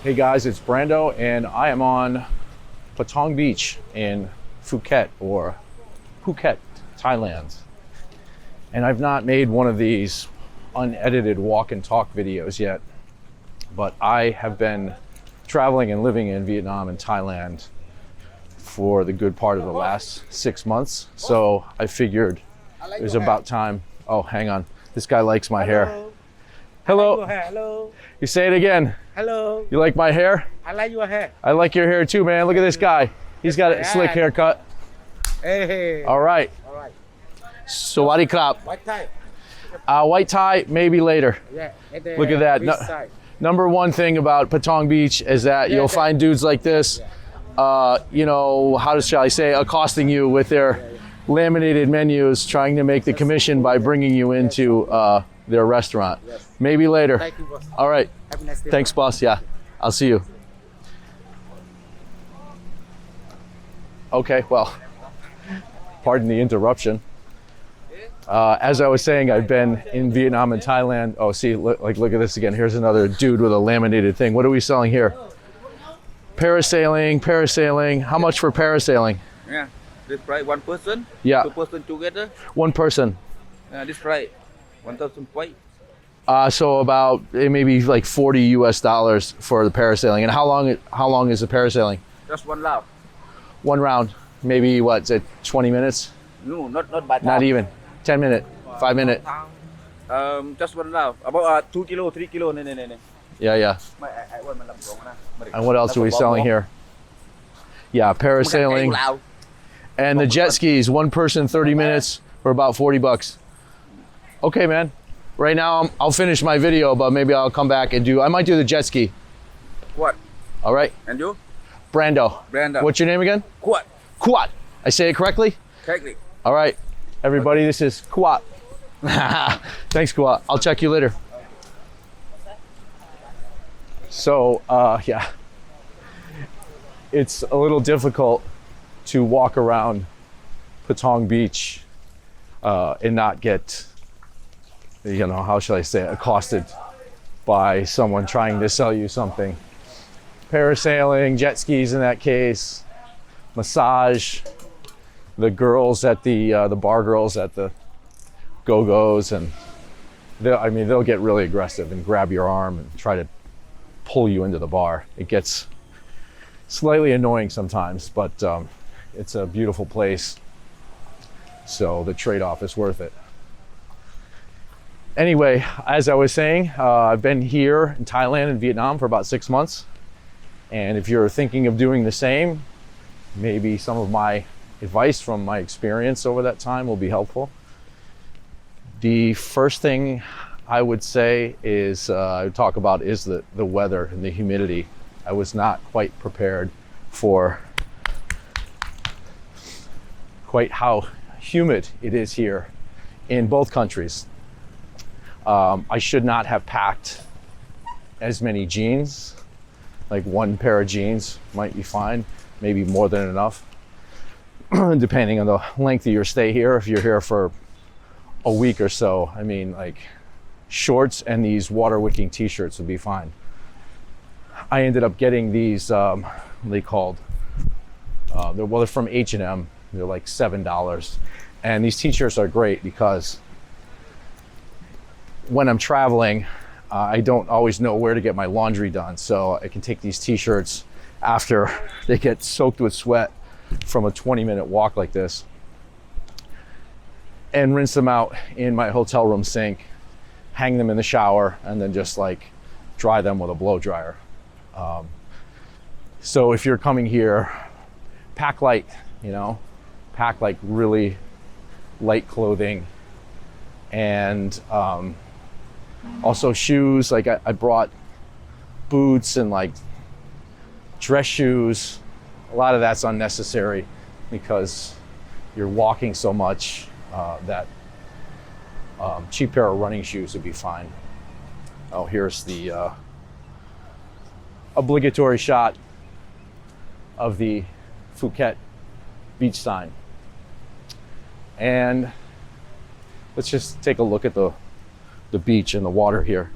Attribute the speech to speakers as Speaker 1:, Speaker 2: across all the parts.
Speaker 1: Hey guys, it's Brando and I am on Patong Beach in Phuket or Phuket, Thailand. And I've not made one of these unedited walk and talk videos yet, but I have been traveling and living in Vietnam and Thailand for the good part of the last 6 months. So I figured it was about time. Oh, hang on. This guy likes my hair. Hello.
Speaker 2: Hello.
Speaker 1: You say it again.
Speaker 2: Hello.
Speaker 1: You like my hair?
Speaker 2: I like your hair.
Speaker 1: I like your hair too, man. Look at this guy. He's got a slick haircut.
Speaker 2: Hey.
Speaker 1: All right.
Speaker 2: All right.
Speaker 1: Sawadee krap.
Speaker 2: White tie.
Speaker 1: White tie, maybe later.
Speaker 2: Yeah.
Speaker 1: Look at that. Number one thing about Patong Beach is that you'll find dudes like this, you know, shall I say, accosting you with their laminated menus, trying to make the commission by bringing you into their restaurant.
Speaker 2: Yes.
Speaker 1: Maybe later.
Speaker 2: Thank you, boss.
Speaker 1: All right.
Speaker 2: Have a nice day.
Speaker 1: Thanks, boss. Yeah, I'll see you. Okay, well, pardon the interruption. As I was saying, I've been in Vietnam and Thailand. Oh, see, look at this again. Here's another dude with a laminated thing. What are we selling here? Parasailing. How much for parasailing?
Speaker 3: Yeah, this price 1 person.
Speaker 1: Yeah.
Speaker 3: 2 person together.
Speaker 1: 1 person.
Speaker 3: This price 1,000 price.
Speaker 1: So about maybe like $40 US for the parasailing. And how long is the parasailing?
Speaker 3: Just 1 round.
Speaker 1: 1 round. Maybe what? Is it 20 minutes?
Speaker 3: No, not by time.
Speaker 1: Not even. 10 minute. 5 minute.
Speaker 3: Just 1 round. About 2 kilo, 3 kilo.
Speaker 1: Yeah. And what else are we selling here? Yeah, parasailing. And the jet skis, 1 person, 30 minutes for about $40. Okay, man. Right now, I'll finish my video, but maybe I'll come back and I might do the jet ski.
Speaker 3: What?
Speaker 1: All right.
Speaker 3: And you?
Speaker 1: Brando. What's your name again?
Speaker 3: What?
Speaker 1: Kuat. I say it correctly?
Speaker 3: Correctly.
Speaker 1: All right. Everybody, this is Kuat. Thanks, Kuat. I'll check you later. So, yeah. It's a little difficult to walk around Patong Beach and not get, you know, how shall I say it, accosted by someone trying to sell you something. Parasailing, jet skis in that case, massage, the girls at the bar girls at the go-go's, and they'll get really aggressive and grab your arm and try to pull you into the bar. It gets slightly annoying sometimes, but it's a beautiful place, so the trade-off is worth it. Anyway, as I was saying, I've been here in Thailand and Vietnam for about 6 months. And if you're thinking of doing the same, maybe some of my advice from my experience over that time will be helpful. The first thing I would say is, I would talk about is the weather and the humidity. I was not quite prepared for quite how humid it is here in both countries. I should not have packed as many jeans. Like 1 pair of jeans might be fine, maybe more than enough, depending on the length of your stay here. If you're here for a week or so, I mean, like shorts and these water wicking t-shirts would be fine. I ended up getting these, they're from H&M. They're like $7. And these t-shirts are great because when I'm traveling, I don't always know where to get my laundry done. So I can take these t-shirts after they get soaked with sweat from a 20-minute walk like this and rinse them out in my hotel room sink, hang them in the shower, and then just like dry them with a blow dryer. So if you're coming here, pack light, you know, pack like really light clothing, and also shoes. Like I brought boots and like dress shoes. A lot of that's unnecessary because you're walking so much that cheap pair of running shoes would be fine. Oh, here's the obligatory shot of the Phuket beach sign. And let's just take a look at the beach and the water here.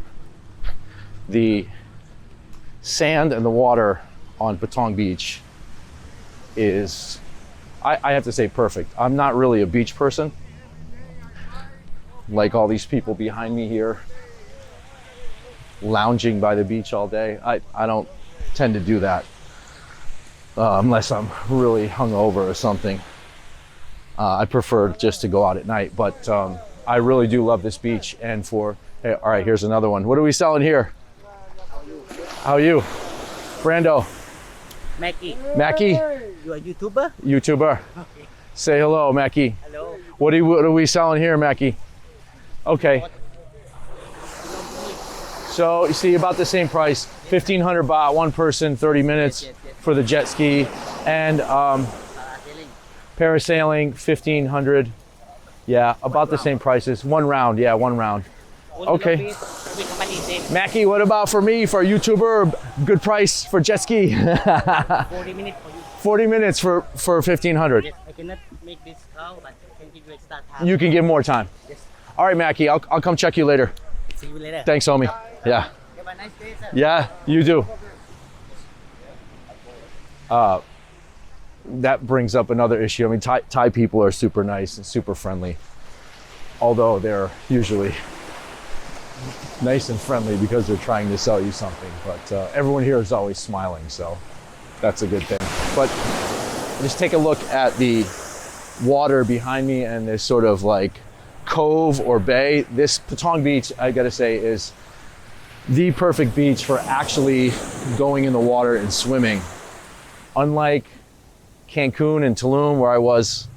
Speaker 1: The sand and the water on Patong Beach is, I have to say, perfect. I'm not really a beach person, like all these people behind me here, lounging by the beach all day. I don't tend to do that unless I'm really hungover or something. I prefer just to go out at night, but I really do love this beach. And hey, all right, here's another one. What are we selling here? How are you? Brando.
Speaker 2: Mackie.
Speaker 1: Mackie?
Speaker 2: You a YouTuber?
Speaker 1: YouTuber.
Speaker 2: Okay.
Speaker 1: Say hello, Mackie.
Speaker 2: Hello.
Speaker 1: What are we selling here, Mackie? Okay. So you see, about the same price, 1,500 baht, one person, 30 minutes
Speaker 2: Yes.
Speaker 1: for the jet ski, and parasailing, 1,500. Yeah, about the same prices. One round, yeah, one round. Okay. Mackie, what about for me, for a YouTuber? Good price for jet ski.
Speaker 2: 40 minutes for you.
Speaker 1: 40 minutes for 1,500.
Speaker 2: Yes, I cannot make this call, but I can give you extra time.
Speaker 1: You can give more time.
Speaker 2: Yes.
Speaker 1: All right, Mackie, I'll come check you later.
Speaker 2: See you later.
Speaker 1: Thanks, homie. Yeah.
Speaker 2: Have a nice day, sir.
Speaker 1: Yeah, you do. That brings up another issue. I mean, Thai people are super nice and super friendly, although they're usually nice and friendly because they're trying to sell you something. But everyone here is always smiling, so that's a good thing. But just take a look at the water behind me and this sort of like cove or bay. This Patong Beach, I gotta say, is the perfect beach for actually going in the water and swimming. Unlike Cancun and Tulum, where I was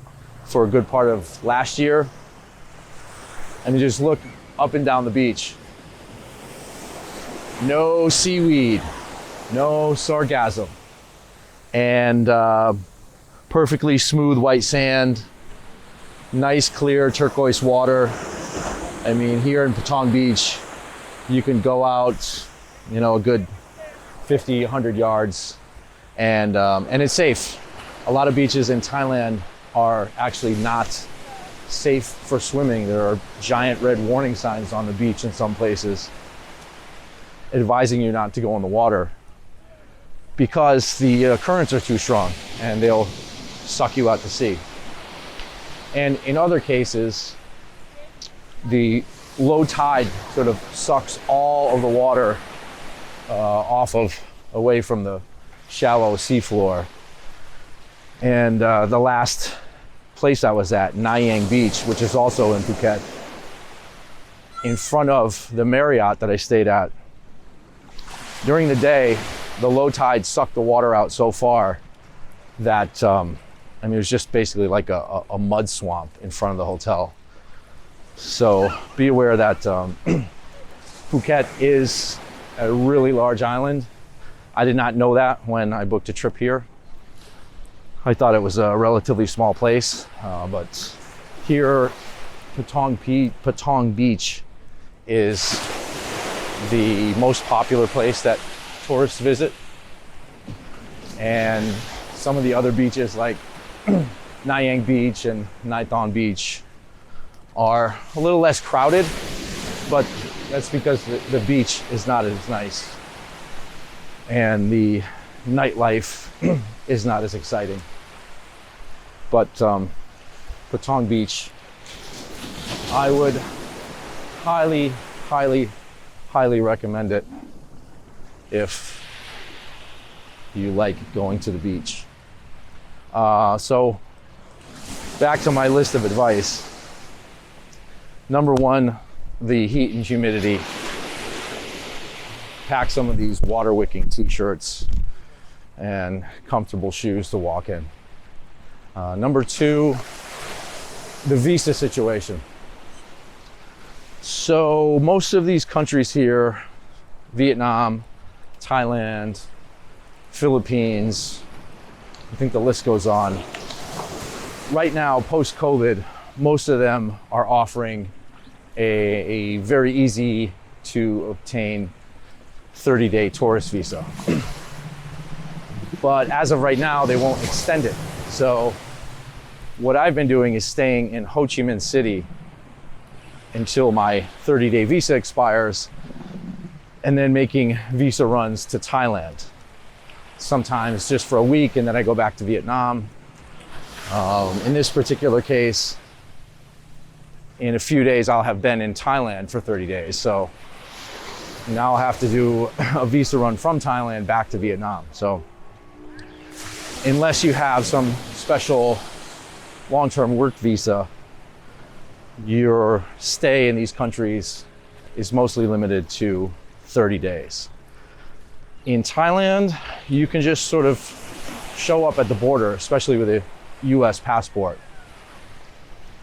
Speaker 1: for a good part of last year, and you just look up and down the beach. No seaweed, no sargassum, and perfectly smooth white sand, nice clear turquoise water. I mean, here in Patong Beach, you can go out, you know, a good 50, 100 yards, and it's safe. A lot of beaches in Thailand are actually not safe for swimming. There are giant red warning signs on the beach in some places advising you not to go in the water because the currents are too strong and they'll suck you out to sea. And in other cases, the low tide sort of sucks all of the water away from the shallow seafloor. And the last place I was at, Nai Beach, which is also in Phuket, in front of the Marriott that I stayed at, during the day, the low tide sucked the water out so far that, I mean, it was just basically like a mud swamp in front of the hotel. So be aware that Phuket is a really large island. I did not know that when I booked a trip here. I thought it was a relatively small place, but here, Patong Beach is the most popular place that tourists visit. And some of the other beaches like Nai Beach and Nai Thon Beach are a little less crowded, but that's because the beach is not as nice and the nightlife is not as exciting. But Patong Beach, I would highly, highly, highly recommend it if you like going to the beach. So back to my list of advice. Number one, the heat and humidity. Pack some of these water wicking t-shirts and comfortable shoes to walk in. Number two, the visa situation. So most of these countries here, Vietnam, Thailand, Philippines, I think the list goes on. Right now, post-COVID, most of them are offering a very easy to obtain 30-day tourist visa. But as of right now, they won't extend it. So what I've been doing is staying in Ho Chi Minh City until my 30-day visa expires. and then making visa runs to Thailand. Sometimes just for a week, and then I go back to Vietnam. In this particular case, in a few days, I'll have been in Thailand for 30 days. So now I'll have to do a visa run from Thailand back to Vietnam. So unless you have some special long-term work visa, your stay in these countries is mostly limited to 30 days. In Thailand, you can just sort of show up at the border, especially with a US passport.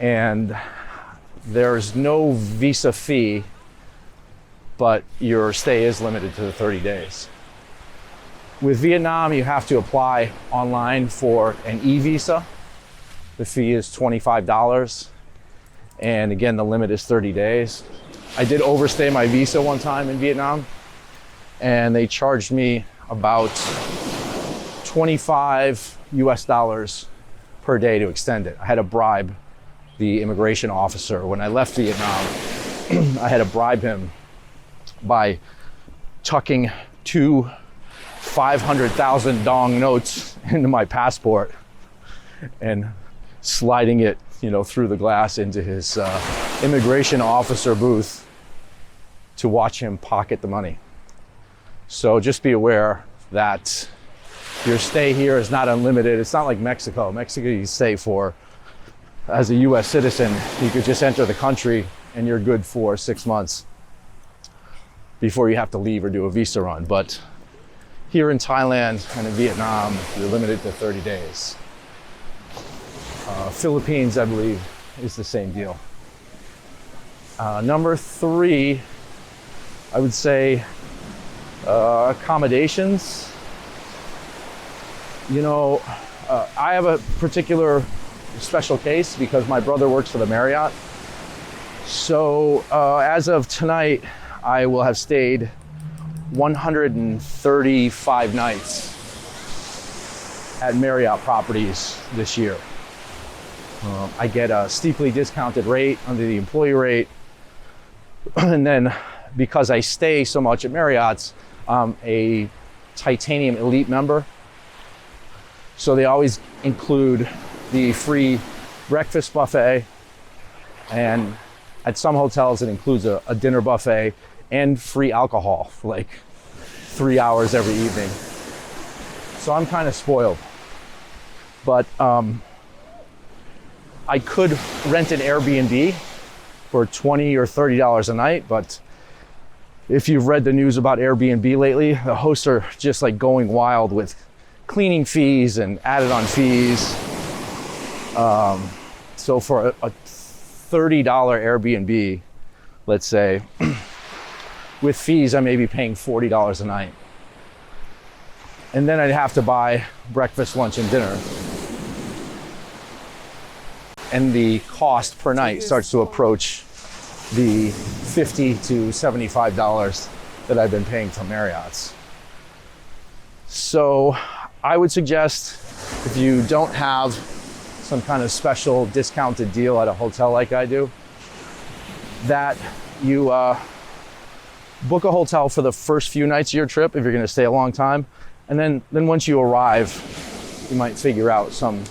Speaker 1: And there's no visa fee, but your stay is limited to 30 days. With Vietnam, you have to apply online for an e-visa. The fee is $25. And again, the limit is 30 days. I did overstay my visa one time in Vietnam, and they charged me about 25 US dollars per day to extend it. I had to bribe the immigration officer. When I left Vietnam, I had to bribe him by tucking two 500,000 dong notes into my passport and sliding it, through the glass into his immigration officer booth to watch him pocket the money. So just be aware that your stay here is not unlimited. It's not like Mexico. Mexico, you stay for, as a US citizen, you could just enter the country and you're good for 6 months before you have to leave or do a visa run. But here in Thailand and in Vietnam, you're limited to 30 days. Philippines, I believe, is the same deal. Number 3, I would say accommodations. I have a particular special case because my brother works for the Marriott. So as of tonight, I will have stayed 135 nights at Marriott properties this year. I get a steeply discounted rate under the employee rate. And then because I stay so much at Marriott's, I'm a Titanium Elite member. So they always include the free breakfast buffet. And at some hotels, it includes a dinner buffet and free alcohol for like 3 hours every evening. So I'm kind of spoiled. But I could rent an Airbnb for $20 or $30 a night, but if you've read the news about Airbnb lately, the hosts are just like going wild with cleaning fees and added on fees. So for a $30 Airbnb, let's say, with fees, I may be paying $40 a night. And then I'd have to buy breakfast, lunch, and dinner. And the cost per night starts to approach the $50 to $75 that I've been paying for Marriott's. So I would suggest, if you don't have some kind of special discounted deal at a hotel like I do, that you book a hotel for the first few nights of your trip if you're going to stay a long time. And then once you arrive, you might figure out some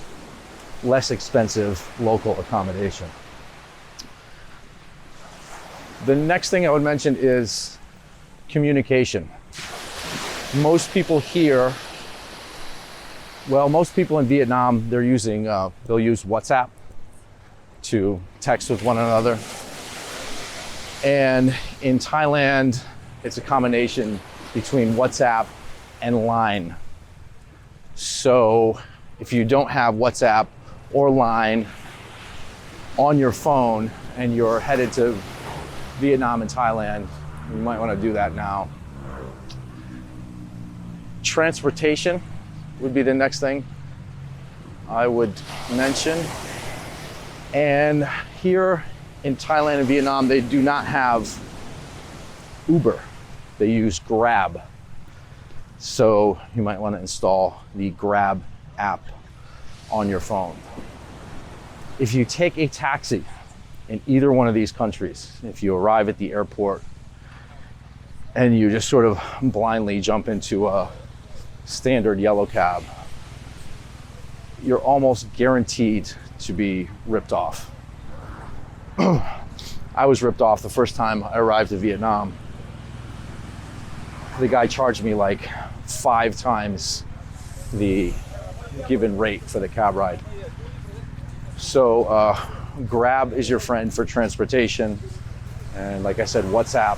Speaker 1: less expensive local accommodation. The next thing I would mention is communication. Most people here, most people in Vietnam, they'll use WhatsApp to text with one another. And in Thailand, it's a combination between WhatsApp and Line. So if you don't have WhatsApp or Line on your phone and you're headed to Vietnam and Thailand, you might want to do that now. Transportation would be the next thing I would mention. And here in Thailand and Vietnam, they do not have Uber. They use Grab. So you might want to install the Grab app on your phone. If you take a taxi in either one of these countries, if you arrive at the airport and you just sort of blindly jump into a standard yellow cab, you're almost guaranteed to be ripped off. I was ripped off the first time I arrived in Vietnam. The guy charged me like 5 times the given rate for the cab ride. So Grab is your friend for transportation. And like I said, WhatsApp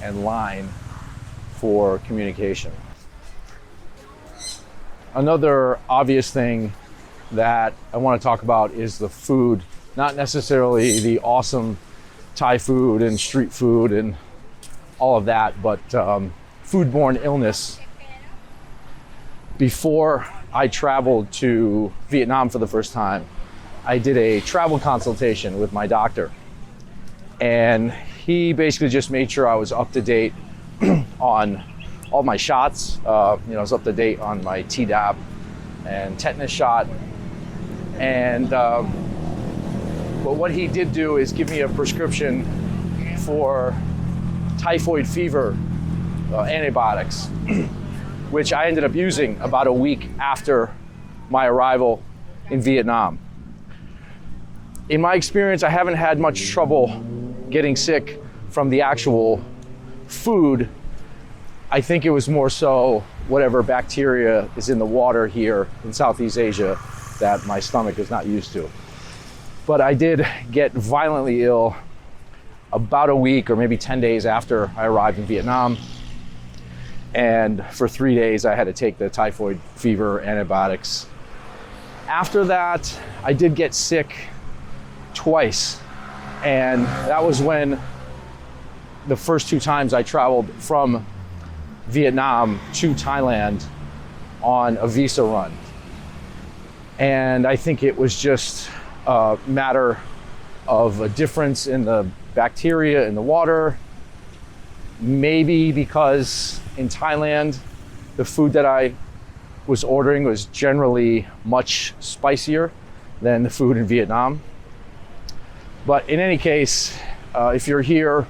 Speaker 1: and Line for communication. Another obvious thing that I want to talk about is the food. Not necessarily the awesome Thai food and street food and all of that, but foodborne illness. Before I traveled to Vietnam for the first time, I did a travel consultation with my doctor. And he basically just made sure I was up to date on all my shots. I was up to date on my Tdap and tetanus shot. And but what he did do is give me a prescription for typhoid fever antibiotics, which I ended up using about a week after my arrival in Vietnam. In my experience, I haven't had much trouble getting sick from the actual food. I think it was more so whatever bacteria is in the water here in Southeast Asia that my stomach is not used to. But I did get violently ill about a week or maybe 10 days after I arrived in Vietnam. And for 3 days, I had to take the typhoid fever antibiotics. After that, I did get sick twice. And that was when the first 2 times I traveled from Vietnam to Thailand on a visa run. And I think it was just a matter of a difference in the bacteria in the water. Maybe because in Thailand, the food that I was ordering was generally much spicier than the food in Vietnam. But in any case, if you're here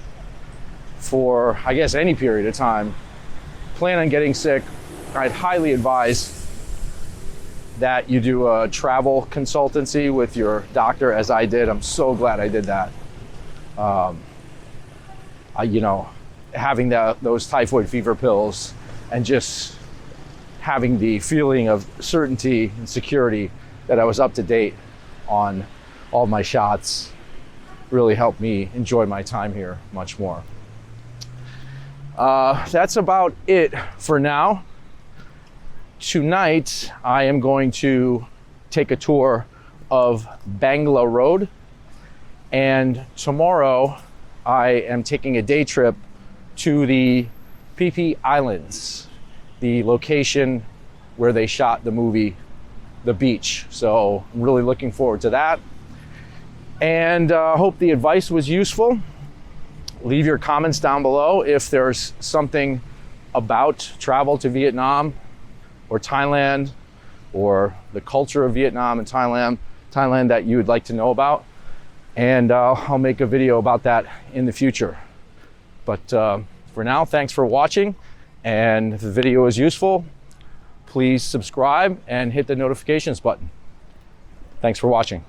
Speaker 1: for, I guess, any period of time, plan on getting sick, I'd highly advise that you do a travel consultancy with your doctor, as I did. I'm so glad I did that. Having those typhoid fever pills and just having the feeling of certainty and security that I was up to date on all my shots really helped me enjoy my time here much more. That's about it for now. Tonight, I am going to take a tour of Bangla Road. And tomorrow, I am taking a day trip to the Phi Phi Islands, the location where they shot the movie, The Beach. So I'm really looking forward to that. And hope the advice was useful. Leave your comments down below if there's something about travel to Vietnam or Thailand or the culture of Vietnam and Thailand that you would like to know about. And I'll make a video about that in the future. But for now, thanks for watching. And if the video is useful, please subscribe and hit the notifications button. Thanks for watching.